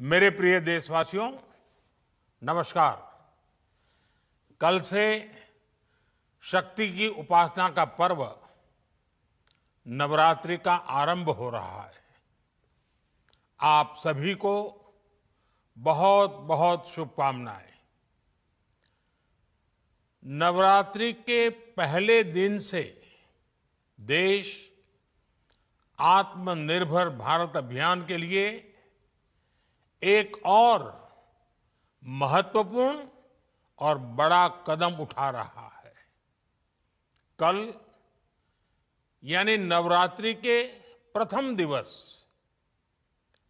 मेरे प्रिय देशवासियों, नमस्कार। कल से शक्ति की उपासना का पर्व नवरात्रि का आरंभ हो रहा है। आप सभी को बहुत बहुत शुभकामनाएं। नवरात्रि के पहले दिन से देश आत्मनिर्भर भारत अभियान के लिए एक और महत्वपूर्ण और बड़ा कदम उठा रहा है। कल यानी नवरात्रि के प्रथम दिवस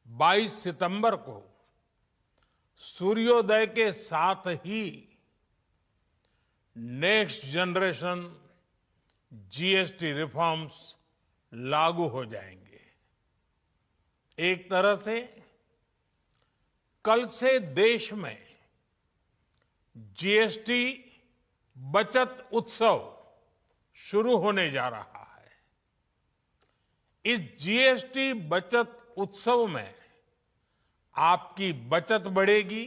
22 सितंबर को सूर्योदय के साथ ही नेक्स्ट जनरेशन जीएसटी रिफॉर्म्स लागू हो जाएंगे। एक तरह से कल से देश में जीएसटी बचत उत्सव शुरू होने जा रहा है। इस जीएसटी बचत उत्सव में आपकी बचत बढ़ेगी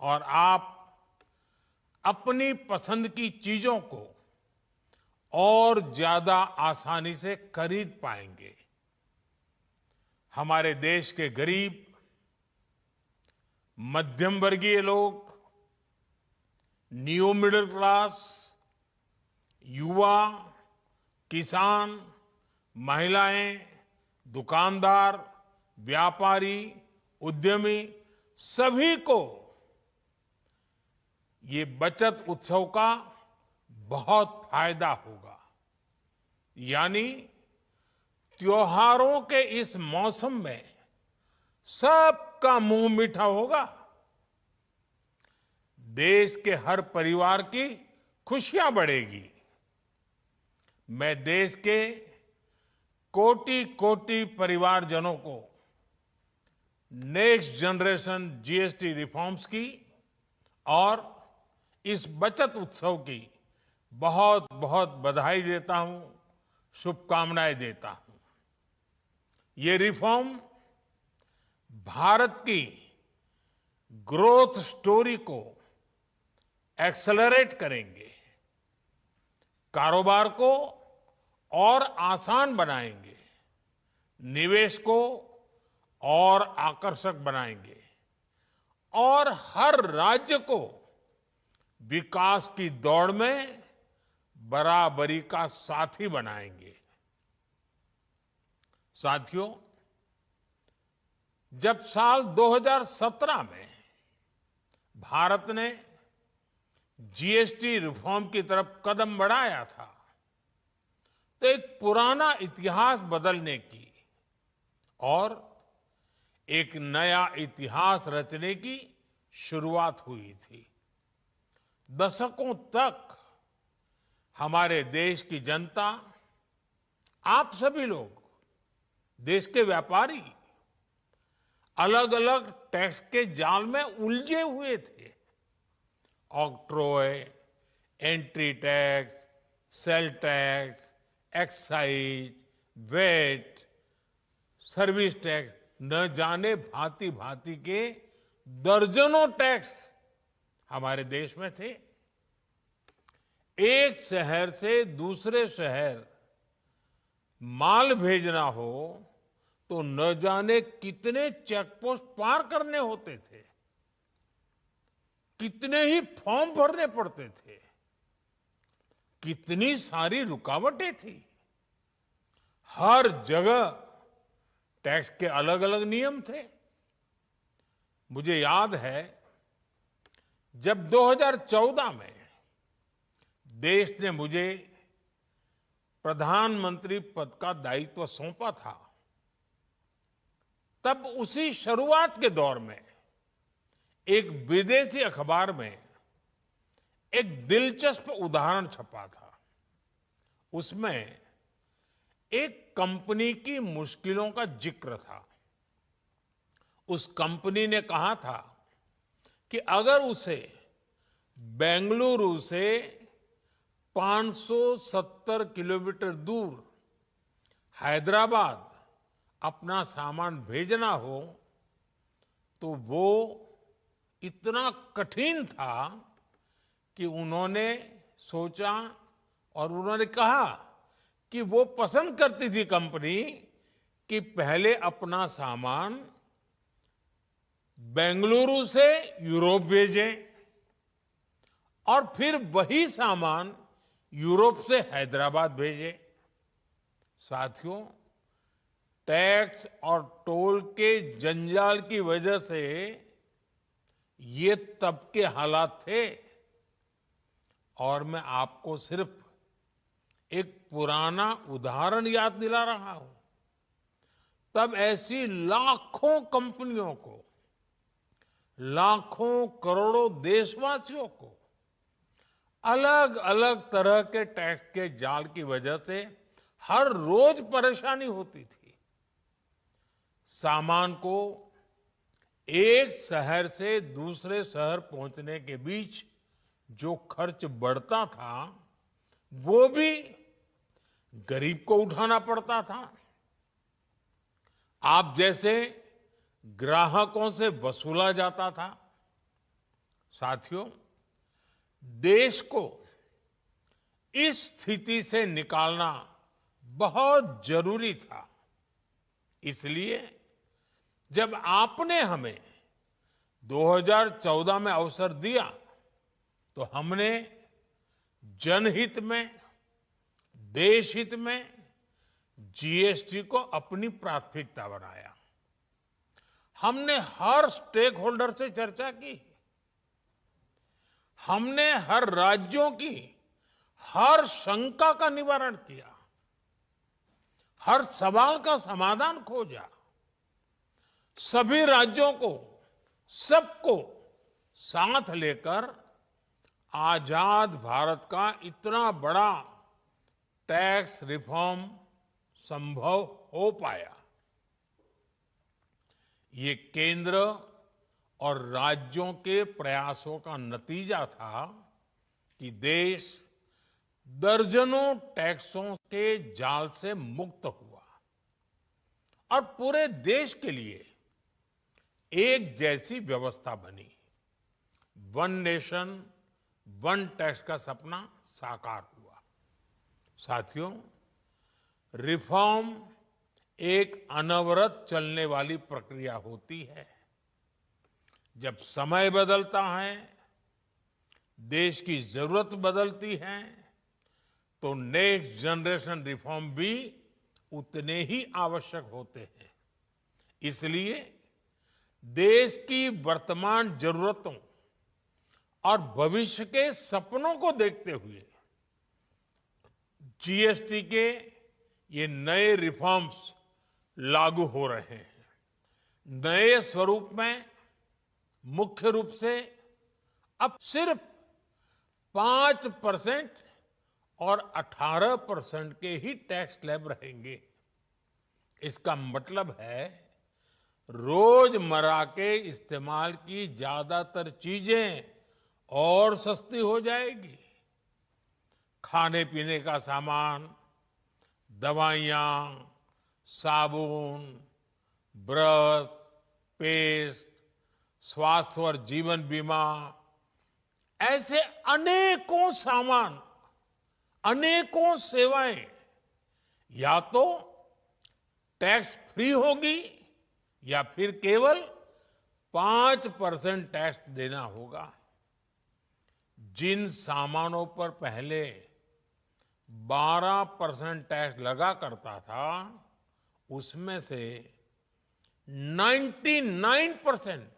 और आप अपनी पसंद की चीजों को और ज्यादा आसानी से खरीद पाएंगे। हमारे देश के गरीब, मध्यम वर्गीय लोग, न्यू मिडिल क्लास, युवा, किसान, महिलाएं, दुकानदार, व्यापारी, उद्यमी, सभी को ये बचत उत्सव का बहुत फायदा होगा। यानी त्योहारों के इस मौसम में सबका मुंह मीठा होगा। देश के हर परिवार की खुशियां बढ़ेगी। मैं देश के कोटि कोटि परिवारजनों को नेक्स्ट जनरेशन जीएसटी रिफॉर्म्स की और इस बचत उत्सव की बहुत बहुत बधाई देता हूं, शुभकामनाएं देता हूं। ये रिफॉर्म भारत की ग्रोथ स्टोरी को एक्सेलरेट करेंगे, कारोबार को और आसान बनाएंगे, निवेश को और आकर्षक बनाएंगे और हर राज्य को विकास की दौड़ में बराबरी का साथी बनाएंगे। साथियों, जब साल 2017 में भारत ने जीएसटी रिफॉर्म की तरफ कदम बढ़ाया था, तो एक पुराना इतिहास बदलने की और एक नया इतिहास रचने की शुरुआत हुई थी। दशकों तक हमारे देश की जनता, आप सभी लोग, देश के व्यापारी अलग अलग टैक्स के जाल में उलझे हुए थे। Octroi, entry tax, sale tax, excise, VAT, service tax, न जाने भांति भांति के दर्जनों टैक्स हमारे देश में थे। एक शहर से दूसरे शहर माल भेजना हो तो न जाने कितने चेकपोस्ट पार करने होते थे, कितने ही फॉर्म भरने पड़ते थे, कितनी सारी रुकावटें थी। हर जगह टैक्स के अलग अलग नियम थे। मुझे याद है जब 2014 में देश ने मुझे प्रधानमंत्री पद का दायित्व सौंपा था, तब उसी शुरुआत के दौर में एक विदेशी अखबार में एक दिलचस्प उदाहरण छपा था। उसमें एक कंपनी की मुश्किलों का जिक्र था। उस कंपनी ने कहा था कि अगर उसे बेंगलुरु से 570 किलोमीटर दूर हैदराबाद अपना सामान भेजना हो तो वो इतना कठिन था कि उन्होंने सोचा और उन्होंने कहा कि वो पसंद करती थी कंपनी कि पहले अपना सामान बेंगलुरु से यूरोप भेजें और फिर वही सामान यूरोप से हैदराबाद भेजें। साथियों, टैक्स और टोल के जंजाल की वजह से ये तब के हालात थे। और मैं आपको सिर्फ एक पुराना उदाहरण याद दिला रहा हूं। तब ऐसी लाखों कंपनियों को, लाखों करोड़ों देशवासियों को अलग अलग तरह के टैक्स के जाल की वजह से हर रोज परेशानी होती थी। सामान को एक शहर से दूसरे शहर पहुंचने के बीच जो खर्च बढ़ता था वो भी गरीब को उठाना पड़ता था। आप जैसे ग्राहकों से वसूला जाता था। साथियों, देश को इस स्थिति से निकालना बहुत जरूरी था। इसलिए जब आपने हमें 2014 में अवसर दिया तो हमने जनहित में, देशहित में जीएसटी को अपनी प्राथमिकता बनाया। हमने हर स्टेक होल्डर से चर्चा की। हमने हर राज्यों की हर शंका का निवारण किया, हर सवाल का समाधान खोजा। सभी राज्यों को, सबको साथ लेकर आजाद भारत का इतना बड़ा टैक्स रिफॉर्म संभव हो पाया। ये केंद्र और राज्यों के प्रयासों का नतीजा था कि देश दर्जनों टैक्सों के जाल से मुक्त हुआ और पूरे देश के लिए एक जैसी व्यवस्था बनी। वन नेशन वन टैक्स का सपना साकार हुआ। साथियों, रिफॉर्म एक अनवरत चलने वाली प्रक्रिया होती है। जब समय बदलता है, देश की जरूरत बदलती है, तो नेक्स्ट जनरेशन रिफॉर्म भी उतने ही आवश्यक होते हैं। इसलिए देश की वर्तमान जरूरतों और भविष्य के सपनों को देखते हुए जीएसटी के ये नए रिफॉर्म्स लागू हो रहे हैं। नए स्वरूप में मुख्य रूप से अब सिर्फ 5% और 18% के ही टैक्स स्लैब रहेंगे। इसका मतलब है रोजमर्रा के इस्तेमाल की ज्यादातर चीजें और सस्ती हो जाएगी। खाने पीने का सामान, दवाइयां, साबुन, ब्रश, पेस्ट, स्वास्थ्य और जीवन बीमा, ऐसे अनेकों सामान, अनेकों सेवाएं या तो टैक्स फ्री होगी या फिर केवल 5% टैक्स देना होगा। जिन सामानों पर पहले 12% टैक्स लगा करता था, उसमें से 99%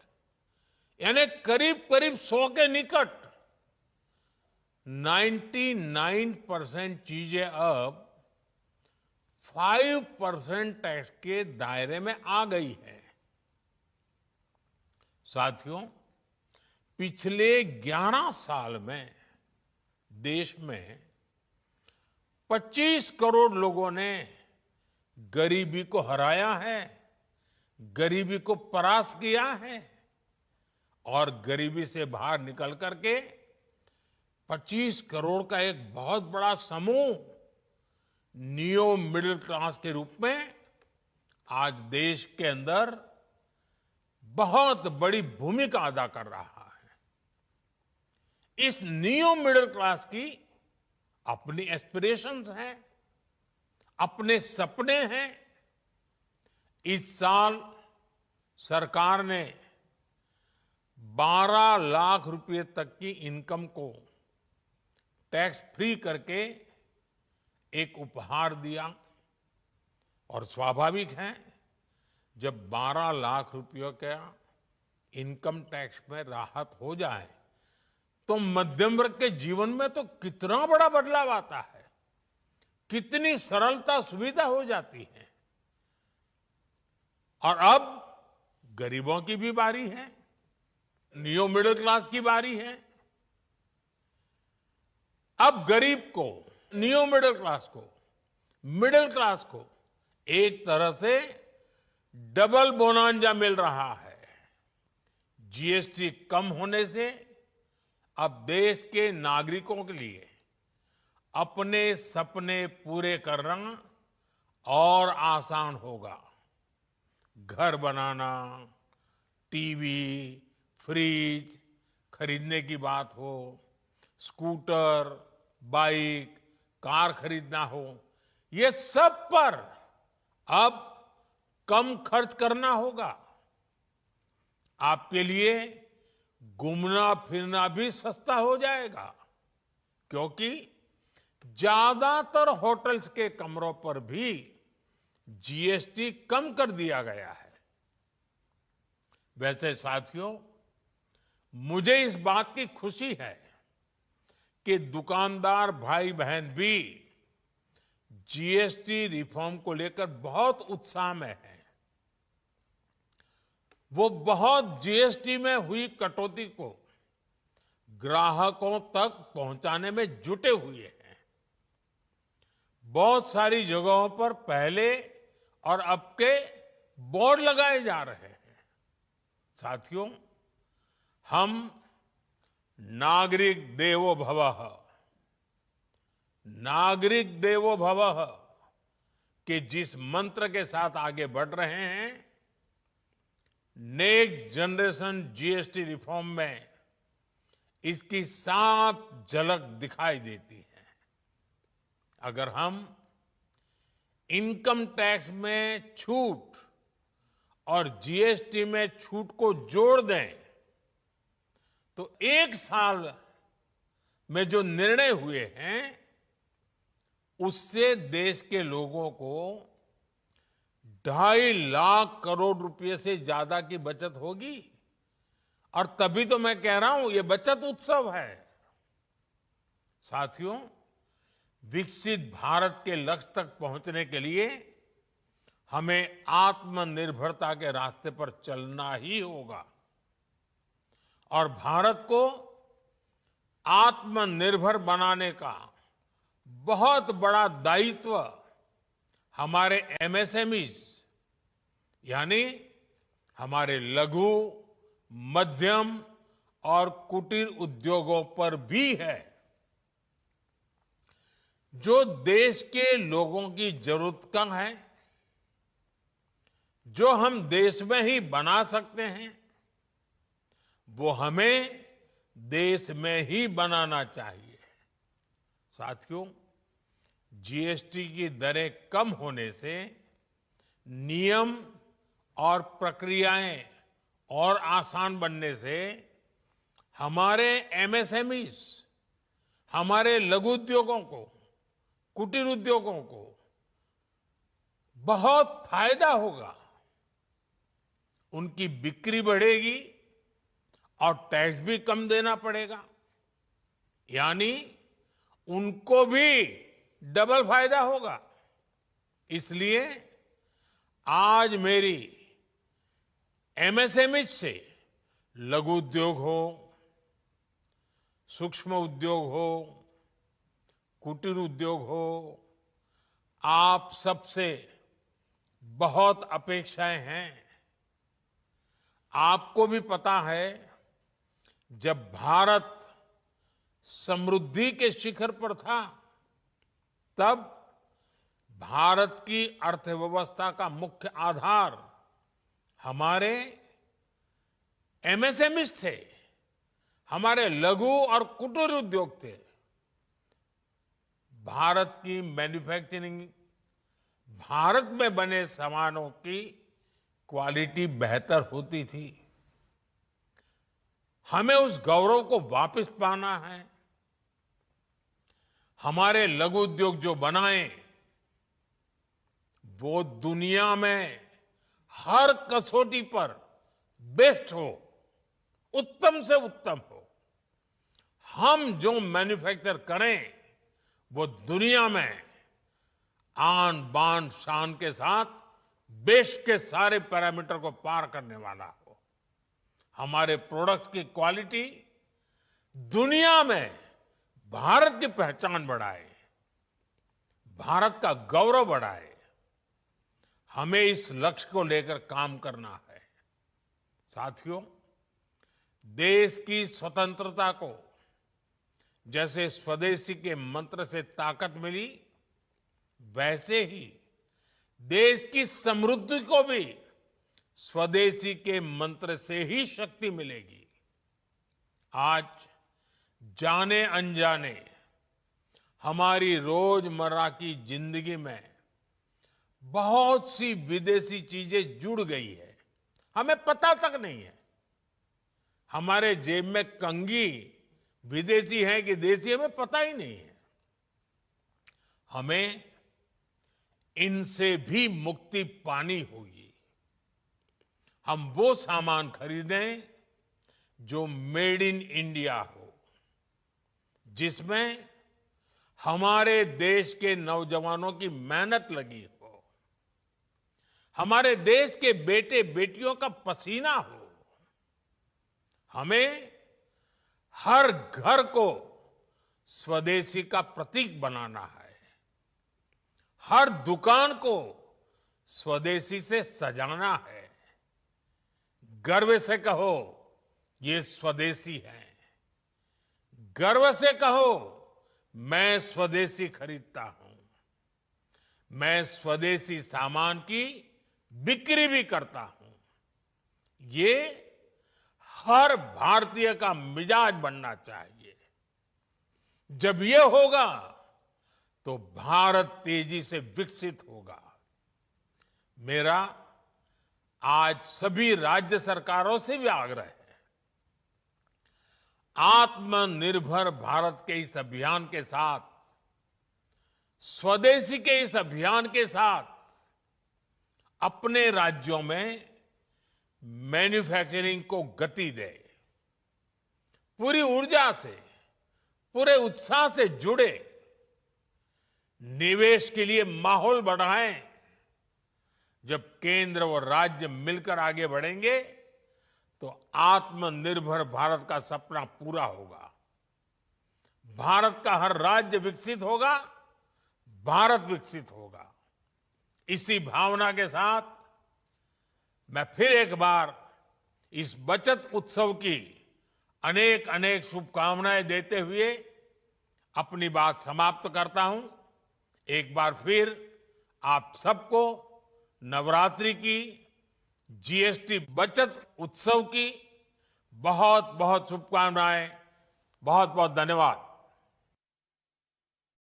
यानी करीब करीब 100 के निकट 99% चीजें अब 5% टैक्स के दायरे में आ गई है। साथियों, पिछले 11 साल में देश में 25 करोड़ लोगों ने गरीबी को हराया है, गरीबी को परास्त किया है और गरीबी से बाहर निकल करके 25 करोड़ का एक बहुत बड़ा समूह नियो मिडिल क्लास के रूप में आज देश के अंदर बहुत बड़ी भूमिका अदा कर रहा है। इस न्यू मिडिल क्लास की अपनी एस्पिरेशंस हैं, अपने सपने हैं। इस साल सरकार ने 12 लाख रुपए तक की इनकम को टैक्स फ्री करके एक उपहार दिया। और स्वाभाविक है, जब 12 लाख रुपयों का इनकम टैक्स में राहत हो जाए तो मध्यम वर्ग के जीवन में तो कितना बड़ा बदलाव आता है, कितनी सरलता सुविधा हो जाती है। और अब गरीबों की भी बारी है, न्यू मिडिल क्लास की बारी है। अब गरीब को, न्यू मिडिल क्लास को एक तरह से डबल बोनांजा मिल रहा है। जीएसटी कम होने से अब देश के नागरिकों के लिए अपने सपने पूरे करना और आसान होगा। घर बनाना, टीवी, फ्रिज खरीदने की बात हो, स्कूटर, बाइक, कार खरीदना हो, ये सब पर अब कम खर्च करना होगा। आपके लिए घूमना फिरना भी सस्ता हो जाएगा, क्योंकि ज्यादातर होटल्स के कमरों पर भी जीएसटी कम कर दिया गया है। वैसे साथियों, मुझे इस बात की खुशी है कि दुकानदार भाई बहन भी जीएसटी रिफॉर्म को लेकर बहुत उत्साह में हैं। वो बहुत जीएसटी में हुई कटौती को ग्राहकों तक पहुंचाने में जुटे हुए हैं। बहुत सारी जगहों पर पहले और अब के बोर्ड लगाए जा रहे हैं। साथियों, हम नागरिक देवो भवः के जिस मंत्र के साथ आगे बढ़ रहे हैं, नेक्स्ट जनरेशन जीएसटी रिफॉर्म में इसकी साफ झलक दिखाई देती है। अगर हम इनकम टैक्स में छूट और जीएसटी में छूट को जोड़ दें तो एक साल में जो निर्णय हुए हैं उससे देश के लोगों को 2.5 लाख करोड़ रुपए से ज्यादा की बचत होगी। और तभी तो मैं कह रहा हूं, ये बचत उत्सव है। साथियों, विकसित भारत के लक्ष्य तक पहुंचने के लिए हमें आत्मनिर्भरता के रास्ते पर चलना ही होगा। और भारत को आत्मनिर्भर बनाने का बहुत बड़ा दायित्व हमारे एमएसएमईज यानी हमारे लघु, मध्यम और कुटीर उद्योगों पर भी है, जो देश के लोगों की जरूरत का है, जो हम देश में ही बना सकते हैं, वो हमें देश में ही बनाना चाहिए। साथियों, जीएसटी की दरें कम होने से नियम और प्रक्रियाएं और आसान बनने से हमारे एमएसएमईज, हमारे लघु उद्योगों को, कुटीर उद्योगों को बहुत फायदा होगा। उनकी बिक्री बढ़ेगी और टैक्स भी कम देना पड़ेगा, यानी उनको भी डबल फायदा होगा। इसलिए आज मेरी एमएसएमई से लघु उद्योग हो, सूक्ष्म उद्योग हो, कुटीर उद्योग हो, आप सबसे बहुत अपेक्षाएं हैं। आपको भी पता है, जब भारत समृद्धि के शिखर पर था, तब भारत की अर्थव्यवस्था का मुख्य आधार हमारे एमएसएमईज थे, हमारे लघु और कुटीर उद्योग थे। भारत की मैन्युफैक्चरिंग, भारत में बने सामानों की क्वालिटी बेहतर होती थी। हमें उस गौरव को वापस पाना है। हमारे लघु उद्योग जो बनाए वो दुनिया में हर कसौटी पर बेस्ट हो, उत्तम से उत्तम हो। हम जो मैन्युफैक्चर करें वो दुनिया में आन बान शान के साथ बेस्ट के सारे पैरामीटर को पार करने वाला हो। हमारे प्रोडक्ट्स की क्वालिटी दुनिया में भारत की पहचान बढ़ाए, भारत का गौरव बढ़ाए। हमें इस लक्ष्य को लेकर काम करना है। साथियों, देश की स्वतंत्रता को जैसे स्वदेशी के मंत्र से ताकत मिली, वैसे ही देश की समृद्धि को भी स्वदेशी के मंत्र से ही शक्ति मिलेगी। आज जाने अनजाने हमारी रोजमर्रा की जिंदगी में बहुत सी विदेशी चीजें जुड़ गई है, हमें पता तक नहीं है। हमारे जेब में कंघी विदेशी है कि देसी, हमें पता ही नहीं है। हमें इनसे भी मुक्ति पानी होगी। हम वो सामान खरीदें जो मेड इन इंडिया हो, जिसमें हमारे देश के नौजवानों की मेहनत लगी हो, हमारे देश के बेटे बेटियों का पसीना हो। हमें हर घर को स्वदेशी का प्रतीक बनाना है, हर दुकान को स्वदेशी से सजाना है। गर्व से कहो ये स्वदेशी है, गर्व से कहो मैं स्वदेशी खरीदता हूं, मैं स्वदेशी सामान की बिक्री भी करता हूं। ये हर भारतीय का मिजाज बनना चाहिए। जब ये होगा तो भारत तेजी से विकसित होगा। मेरा आज सभी राज्य सरकारों से भी आग्रह है, आत्मनिर्भर भारत के इस अभियान के साथ, स्वदेशी के इस अभियान के साथ अपने राज्यों में मैन्युफैक्चरिंग को गति दे। पूरी ऊर्जा से, पूरे उत्साह से जुड़े, निवेश के लिए माहौल बढ़ाएं। जब केंद्र और राज्य मिलकर आगे बढ़ेंगे तो आत्मनिर्भर भारत का सपना पूरा होगा। भारत का हर राज्य विकसित होगा, भारत विकसित होगा। इसी भावना के साथ मैं फिर एक बार इस बचत उत्सव की अनेक अनेक शुभकामनाएं देते हुए अपनी बात समाप्त करता हूं। एक बार फिर आप सबको नवरात्रि की, जीएसटी बचत उत्सव की बहुत बहुत शुभकामनाएं। बहुत बहुत धन्यवाद।